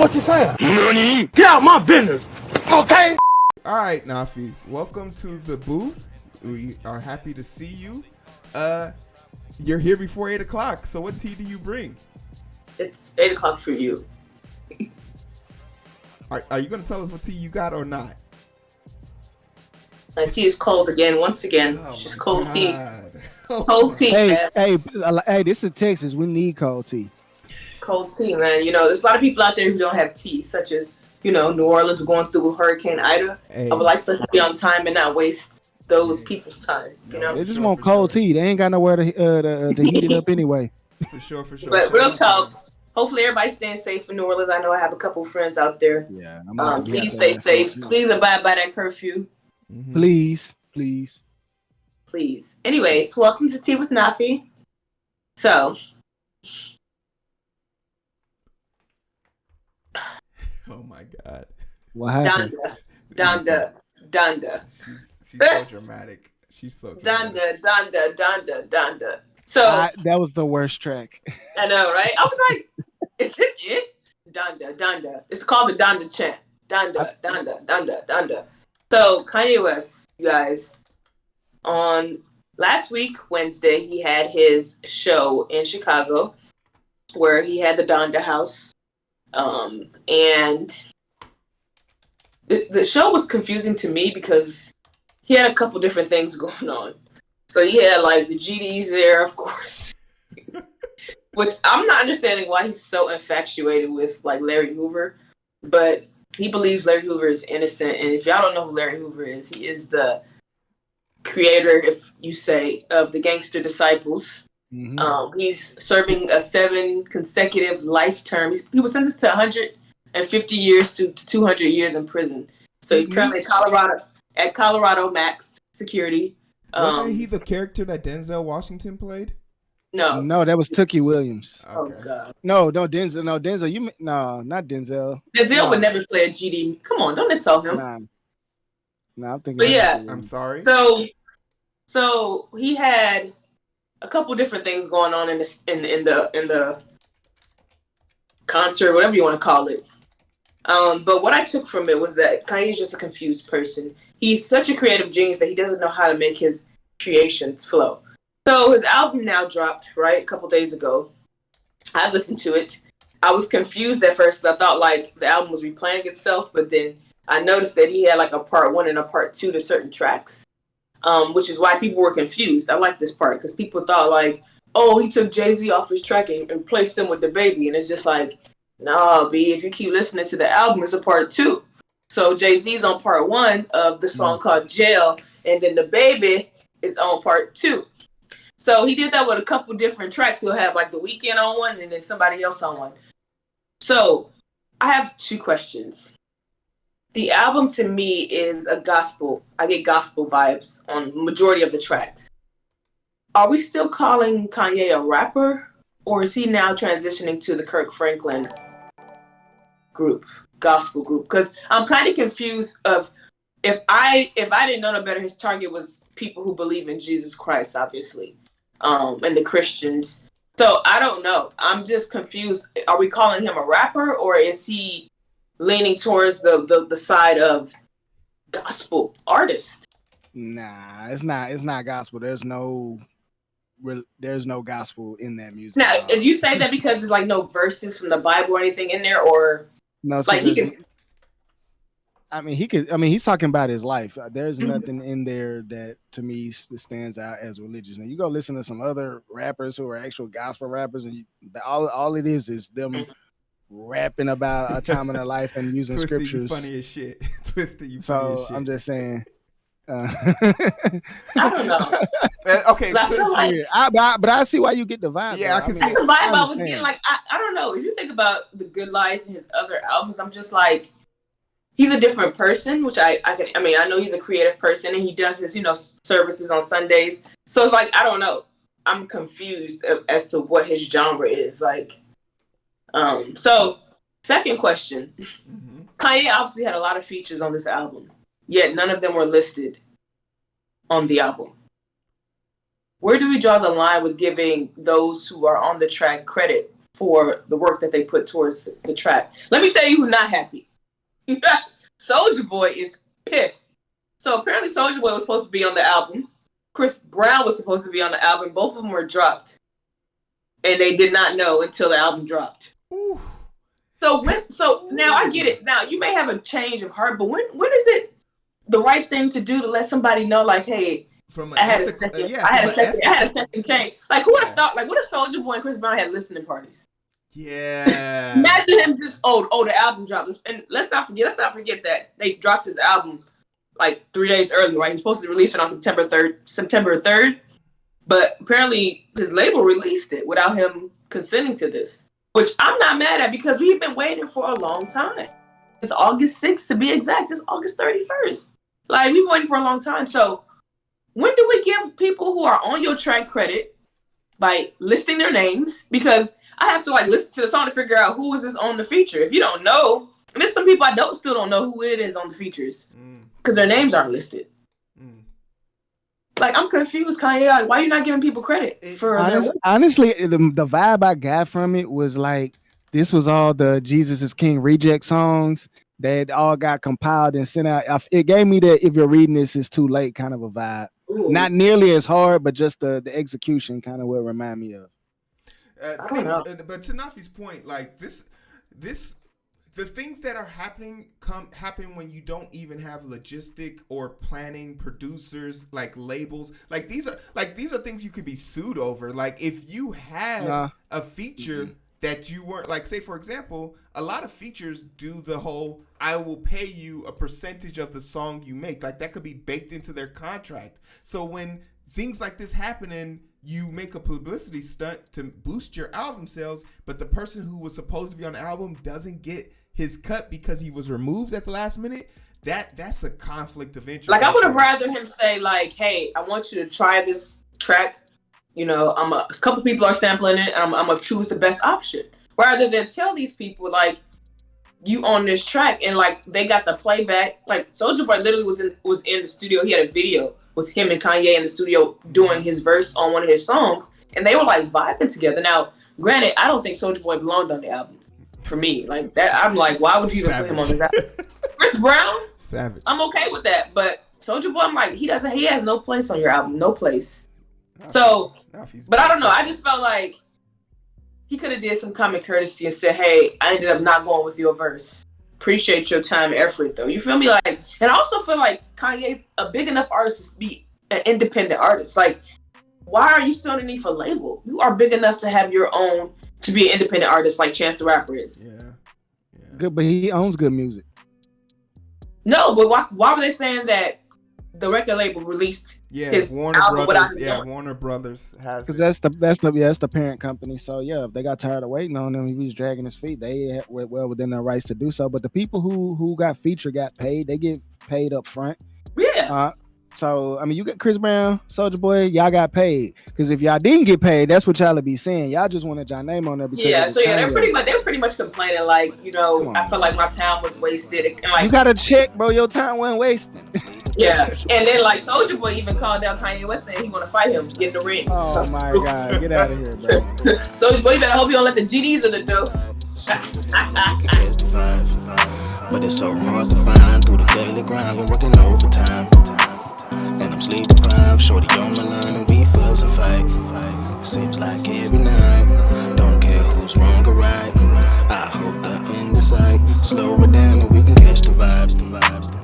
what you're saying. Nani? Get out my business, okay? All right, Nafi, welcome to the booth. We are happy to see you. You're here before 8 o'clock, so what tea do you bring? It's 8 o'clock for you. Are you going to tell us what tea you got or not? My tea is cold again, once again. Oh It's just my cold tea. God. Cold tea, man. Hey, this is Texas. We need cold tea. Cold tea, man. You know, there's a lot of people out there who don't have tea, such as, you know, New Orleans going through Hurricane Ida. Hey. I would like for us to be on time and not waste those people's time, you know? They just want cold tea. They ain't got nowhere to heat it up anyway. For sure. But real talk, hopefully everybody's staying safe in New Orleans. I know I have a couple friends out there. Yeah. Please stay safe. Please abide by that curfew. Mm-hmm. Please. Anyways, welcome to Tea with Nafi. So, Oh my God. What happened? Donda. She's so dramatic. She's so dramatic. Donda. So that was the worst track. I know, right? I was like, is this it? Donda. It's called the Donda chant. Donda. So Kanye West, you guys, on last week, Wednesday, he had his show in Chicago where he had the Donda House. And the show was confusing to me because he had a couple different things going on. So he had like the GDs there, of course, which I'm not understanding why he's so infatuated with like Larry Hoover, but he believes Larry Hoover is innocent. And if y'all don't know who Larry Hoover is, he is the creator, if you say, of the Gangster Disciples. Mm-hmm. He's serving a 7 consecutive life term. He was sentenced to 150 years to 200 years in prison. So he's currently at Colorado Max Security. Wasn't he the character that Denzel Washington played? No, that was Tookie Williams. Okay. Oh God. No, Denzel. No, Denzel. Not Denzel. Denzel would never play a GD. Come on, don't insult him. Nah, I'm thinking. But yeah, I'm sorry. So he had a couple different things going on in the concert, whatever you want to call it. But what I took from it was that Kanye's just a confused person. He's such a creative genius that he doesn't know how to make his creations flow. So his album now dropped, right, a couple days ago. I listened to it. I was confused at first. I thought like the album was replaying itself, but then I noticed that he had like a part 1 and a part 2 to certain tracks, which is why people were confused. I like this part because people thought like, oh, he took Jay-Z off his track and replaced him with the baby, and it's just like, nah, B, if you keep listening to the album, it's a part 2. So Jay-Z's on part 1 of the song called Jail, and then the baby is on part 2. So he did that with a couple different tracks. He'll have like The Weeknd on one and then somebody else on one. So I have 2 questions. The album to me is a gospel. I get gospel vibes on majority of the tracks. Are we still calling Kanye a rapper, or is he now transitioning to the Kirk Franklin gospel group? Because I'm kind of confused of if I didn't know no better, his target was people who believe in Jesus Christ, obviously, and the Christians. So I don't know. I'm just confused. Are we calling him a rapper, or is he leaning towards the side of gospel artist? Nah, it's not gospel. There's no gospel in that music. Now, if you say that because there's like no verses from the Bible or anything in there, or no, like he can. He's talking about his life. There's nothing in there that to me stands out as religious. Now you go listen to some other rappers who are actual gospel rappers, and all it is them rapping about a time in their life and using Twisted, scriptures. You funny as shit. Twisted, you funny so as shit. I'm just saying. I don't know. Okay, but I see why you get the vibe. Yeah, I can see the vibe I was getting. Like I don't know. If you think about The Good Life and his other albums, I'm just like, he's a different person. Which I know he's a creative person and he does his services on Sundays. So it's like I don't know. I'm confused as to what his genre is like. So second question, Kanye obviously had a lot of features on this album, yet none of them were listed on the album. Where do we draw the line with giving those who are on the track credit for the work that they put towards the track. Let me tell you who's not happy. Soulja Boy is pissed. So apparently Soulja Boy was supposed to be on the album. Chris Brown was supposed to be on the album. Both of them were dropped. And they did not know until the album dropped. Ooh. So now I get it. Now you may have a change of heart, but when is it the right thing to do to let somebody know, like, hey, I had a second change. Like, who would have thought? Like, what if Soulja Boy and Chris Brown had listening parties? Yeah. Imagine him just the album dropped. And let's not forget that they dropped his album like 3 days early, right? He's supposed to release it on September 3rd. But apparently his label released it without him consenting to this, which I'm not mad at because we've been waiting for a long time. It's August 6th to be exact. It's August 31st. Like, we've been waiting for a long time. So when do we give people who are on your track credit by listing their names? Because I have to listen to the song to figure out who is this on the feature. If you don't know, and there's some people I still don't know who it is on the features because their names aren't listed. Like, I'm confused, Kanye. Like, why are you not giving people credit for honestly, the vibe I got from it was like this was all the Jesus is King reject songs that all got compiled and sent out. It gave me that if you're reading this, it's too late kind of a vibe. Ooh. Not nearly as hard, but just the execution kind of will remind me of. But to Nafi's point, like this, the things that are happen when you don't even have logistic or planning, producers, like labels. Like these are things you could be sued over. Like if you had a feature that you weren't, like, say for example, a lot of features do the whole I will pay you a percentage of the song you make. Like that could be baked into their contract. So when things like this happen and you make a publicity stunt to boost your album sales, but the person who was supposed to be on the album doesn't get his cut because he was removed at the last minute, that's a conflict of interest. Like, I would have rather him say, like, hey, I want you to try this track. You know, a couple people are sampling it, and I'm going to choose the best option. Rather than tell these people, like, you on this track, and, like, they got the playback. Like, Soulja Boy literally was in the studio. He had a video with him and Kanye in the studio doing his verse on one of his songs, and they were, like, vibing together. Now, granted, I don't think Soulja Boy belonged on the album. For me, like that, I'm like, why would you even put him on the album? Chris Brown, savage. I'm okay with that, but Soulja Boy, I'm like, he has no place on your album, no place. So, but I don't know. I just felt like he could have did some common courtesy and said, hey, I ended up not going with your verse. Appreciate your time and effort, though. You feel me? Like, and I also feel like Kanye's a big enough artist to be an independent artist. Like, why are you still underneath a label? You are big enough to have your own. To be an independent artist like Chance the Rapper is. Yeah. Good, but he owns good music. No, but why were they saying that the record label released his Warner album Brothers? Yeah, Warner Brothers has. Because that's the parent company. So yeah, if they got tired of waiting on him, he was dragging his feet. They were well within their rights to do so. But the people who got featured got paid. They get paid up front. Yeah. So, I mean, you got Chris Brown, Soulja Boy, y'all got paid. Because if y'all didn't get paid, that's what y'all would be saying. Y'all just wanted y'all name on there. They were pretty much complaining, like, you know, I felt like my time was wasted. And, like, you got to check, bro. Your time wasn't wasted. Yeah. And then, like, Soulja Boy even called out Kanye West saying he want to fight him to get in the ring. Oh, my God. Get out of here, bro. Soulja Boy, you better hope you don't let the GDs in the door. But it's so hard to find through the daily grind. Been working overtime. And I'm sleep deprived, shorty on my line and we fuss and fight. Seems like every night, don't care who's wrong or right. I hope the end is sight, slow it down and we can catch the vibes.